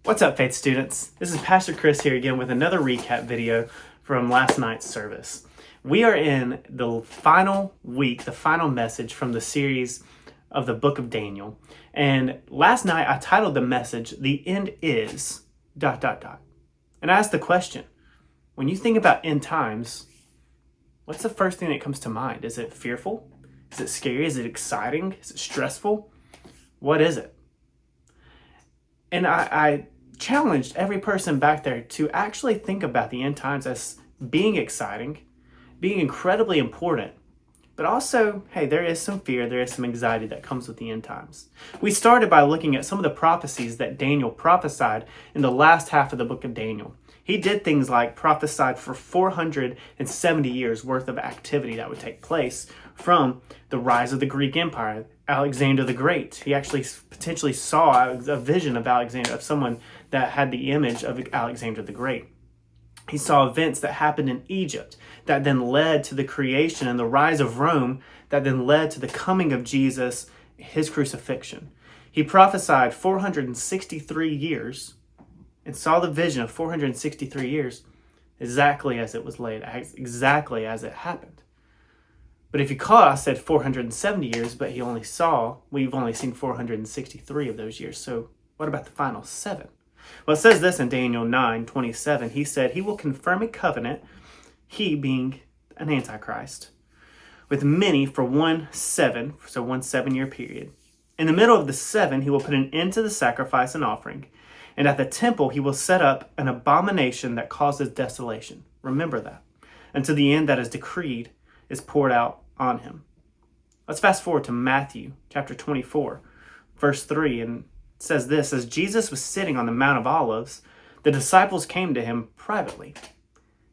What's up, Faith students? This is Pastor Chris here again with another recap video from last night's service. We are in the final week, the final message from the series of the book of Daniel. And last night I titled the message, "The End Is... And I asked the question, when you think about end times, what's the first thing that comes to mind? Is it fearful? Is it scary? Is it exciting? Is it stressful? What is it? And I challenged every person back there to actually think about the end times as being exciting, being incredibly important, but also, hey, there is some fear, there is some anxiety that comes with the end times. We started by looking at some of the prophecies that Daniel prophesied in the last half of the book of Daniel. He did things like prophesied for 470 years worth of activity that would take place from the rise of the Greek Empire, Alexander the Great. He actually potentially saw a vision of Alexander, of someone that had the image of Alexander the Great. He saw events that happened in Egypt that then led to the creation and the rise of Rome that then led to the coming of Jesus, his crucifixion. He prophesied 463 years and saw the vision of 463 years exactly as it was laid, exactly as it happened. But if you call it, I said 470 years, but we've only seen 463 of those years. So what about the final 7? Well, it says this in Daniel 9:27. He said, he will confirm a covenant, he being an antichrist, with many for 1 7, so 1 7-year period. In the middle of the 7, he will put an end to the sacrifice and offering. And at the temple, he will set up an abomination that causes desolation. Remember that. Until the end that is decreed is poured out on him. Let's fast forward to Matthew chapter 24, verse 3. And it says this, as Jesus was sitting on the Mount of Olives, the disciples came to him privately.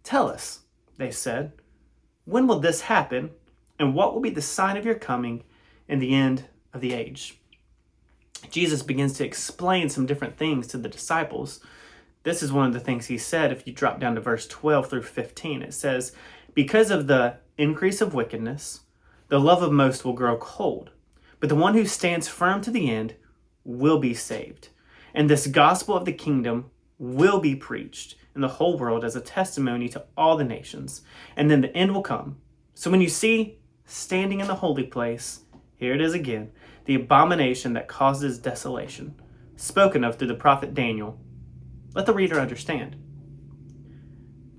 Tell us, they said, when will this happen? And what will be the sign of your coming and the end of the age? Jesus begins to explain some different things to the disciples. This is one of the things he said. If you drop down to verse 12 through 15, it says, because of the increase of wickedness, the love of most will grow cold, but the one who stands firm to the end will be saved. And this gospel of the kingdom will be preached in the whole world as a testimony to all the nations, and then the end will come. So when you see standing in the holy place, here it is again, the abomination that causes desolation, spoken of through the prophet Daniel, let the reader understand.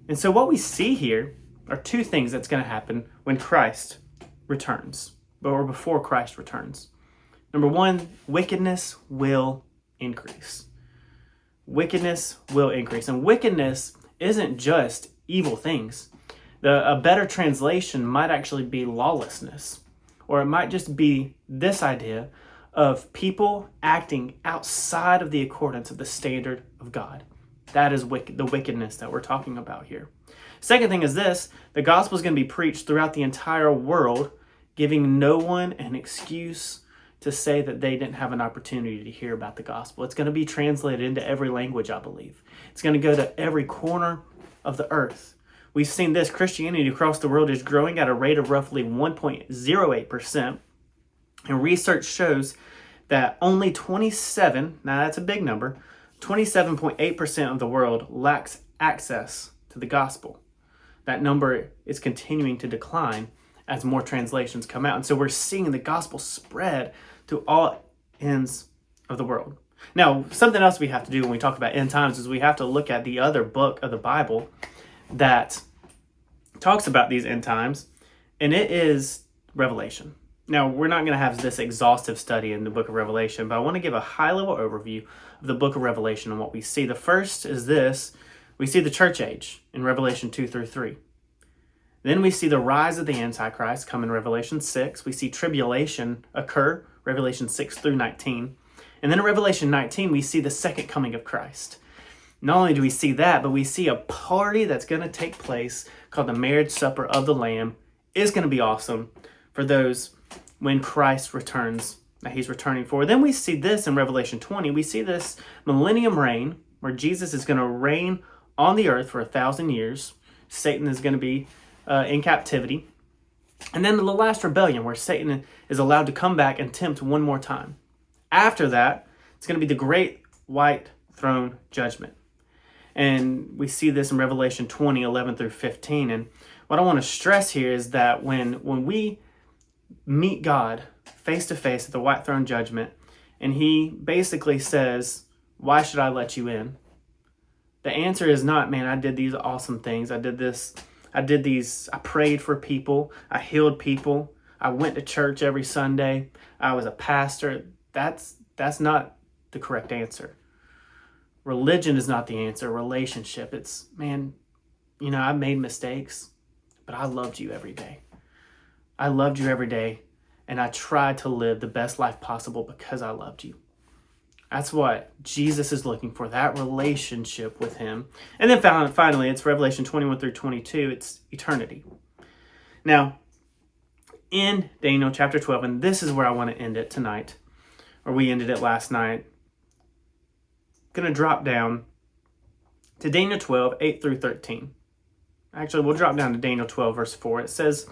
And so what we see here are 2 things that's going to happen when Christ returns, or before Christ returns. Number 1, wickedness will increase. Wickedness will increase. And wickedness isn't just evil things. A better translation might actually be lawlessness. Or it might just be this idea of people acting outside of the accordance of the standard of God. That is the wickedness that we're talking about here. Second thing is this, the gospel is going to be preached throughout the entire world, giving no one an excuse to say that they didn't have an opportunity to hear about the gospel. It's going to be translated into every language, I believe. It's going to go to every corner of the earth. We've seen this, Christianity across the world is growing at a rate of roughly 1.08%. And research shows that only 27, now that's a big number, 27.8% of the world lacks access to the gospel. That number is continuing to decline as more translations come out. And so we're seeing the gospel spread to all ends of the world. Now, something else we have to do when we talk about end times is we have to look at the other book of the Bible that talks about these end times, and it is Revelation. Now, we're not going to have this exhaustive study in the book of Revelation, but I want to give a high-level overview of the book of Revelation and what we see. The first is this. We see the church age in Revelation 2 through 3. Then we see the rise of the Antichrist come in Revelation 6. We see tribulation occur, Revelation 6 through 19. And then in Revelation 19, we see the second coming of Christ. Not only do we see that, but we see a party that's going to take place called the marriage supper of the Lamb. It's going to be awesome for those when Christ returns, that he's returning for. Then we see this in Revelation 20. We see this millennium reign where Jesus is going to reign on the earth for 1,000 years. Satan is going to be in captivity. And then the last rebellion where Satan is allowed to come back and tempt one more time. After that, it's going to be the great white throne judgment. And we see this in Revelation 20, 11 through 15. And what I want to stress here is that when we meet God face to face at the white throne judgment, and he basically says, why should I let you in? The answer is not, man, I did these awesome things. I did this. I prayed for people. I healed people. I went to church every Sunday. I was a pastor. That's not the correct answer. Religion is not the answer. Relationship. It's, man, I made mistakes, but I loved you every day. I loved you every day, and I tried to live the best life possible because I loved you. That's what Jesus is looking for, that relationship with him. And then finally, it's Revelation 21 through 22. It's eternity. Now, in Daniel chapter 12, and this is where I want to end it tonight, or we ended it last night. I'm going to drop down to Daniel 12, 8 through 13. Actually, we'll drop down to Daniel 12, verse 4. It says,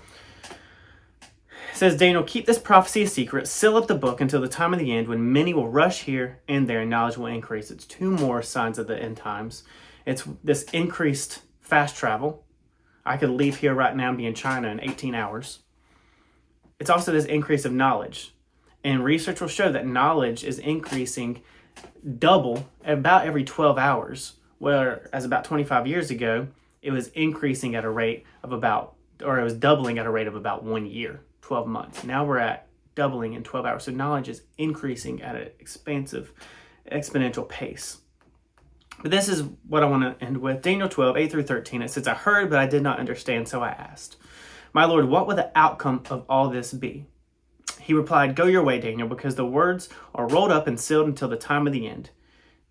Daniel, keep this prophecy a secret, seal up the book until the time of the end when many will rush here and there and knowledge will increase. It's two more signs of the end times. It's this increased fast travel. I could leave here right now and be in China in 18 hours. It's also this increase of knowledge. And research will show that knowledge is increasing double about every 12 hours, whereas about 25 years ago, it was increasing at a rate of it was doubling at a rate of about 1 year. 12 months. Now we're at doubling in 12 hours. So knowledge is increasing at an exponential pace. But this is what I want to end with. Daniel 12, 8 through 13. It says, I heard, but I did not understand, so I asked, my Lord, what will the outcome of all this be? He replied, go your way, Daniel, because the words are rolled up and sealed until the time of the end.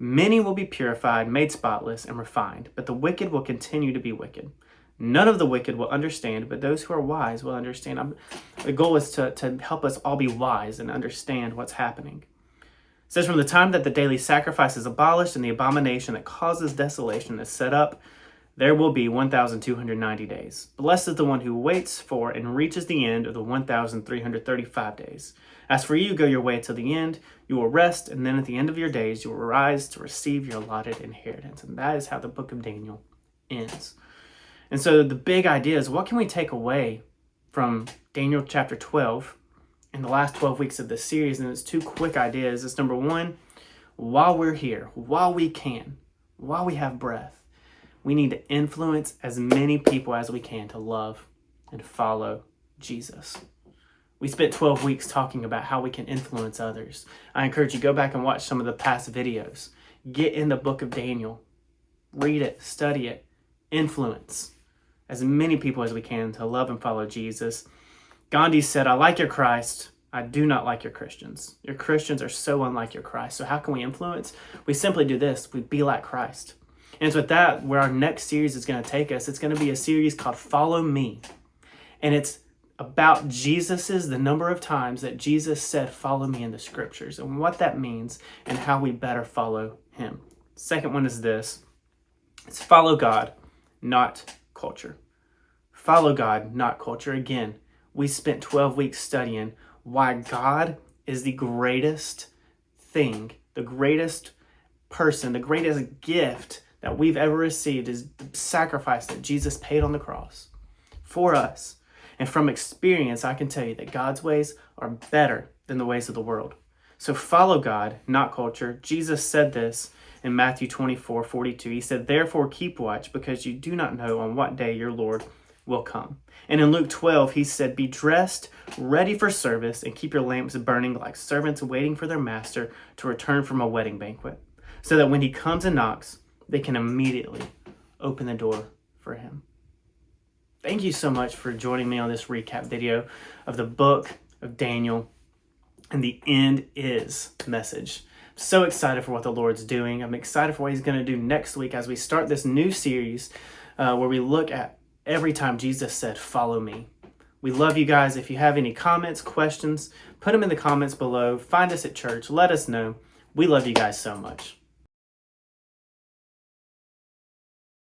Many will be purified, made spotless, and refined, but the wicked will continue to be wicked. None of the wicked will understand, but those who are wise will understand. The goal is to help us all be wise and understand what's happening. It says, from the time that the daily sacrifice is abolished and the abomination that causes desolation is set up, there will be 1,290 days. Blessed is the one who waits for and reaches the end of the 1,335 days. As for you, go your way till the end. You will rest, and then at the end of your days, you will rise to receive your allotted inheritance. And that is how the book of Daniel ends. And so the big idea is, what can we take away from Daniel chapter 12 in the last 12 weeks of this series? And it's two quick ideas. It's number one, while we're here, while we can, while we have breath, we need to influence as many people as we can to love and follow Jesus. We spent 12 weeks talking about how we can influence others. I encourage you, go back and watch some of the past videos. Get in the book of Daniel. Read it, study it, influence as many people as we can to love and follow Jesus. Gandhi said, I like your Christ. I do not like your Christians. Your Christians are so unlike your Christ. So how can we influence? We simply do this. We be like Christ. And it's with that where our next series is going to take us. It's going to be a series called Follow Me. And it's about the number of times that Jesus said, follow me in the scriptures, and what that means and how we better follow him. Second one is this. It's follow God, not culture. Follow God, not culture. Again, we spent 12 weeks studying why God is the greatest thing, the greatest person, the greatest gift that we've ever received is the sacrifice that Jesus paid on the cross for us. And from experience, I can tell you that God's ways are better than the ways of the world. So follow God, not culture. Jesus said this in Matthew 24:42. He said, therefore keep watch, because you do not know on what day your Lord will come. And in Luke 12, he said, be dressed, ready for service, and keep your lamps burning like servants waiting for their master to return from a wedding banquet, so that when he comes and knocks, they can immediately open the door for him. Thank you so much for joining me on this recap video of the book of Daniel and the end is message. I'm so excited for what the Lord's doing. I'm excited for what he's going to do next week as we start this new series where we look at every time Jesus said, follow me. We love you guys. If you have any comments, questions, put them in the comments below. Find us at church. Let us know. We love you guys so much.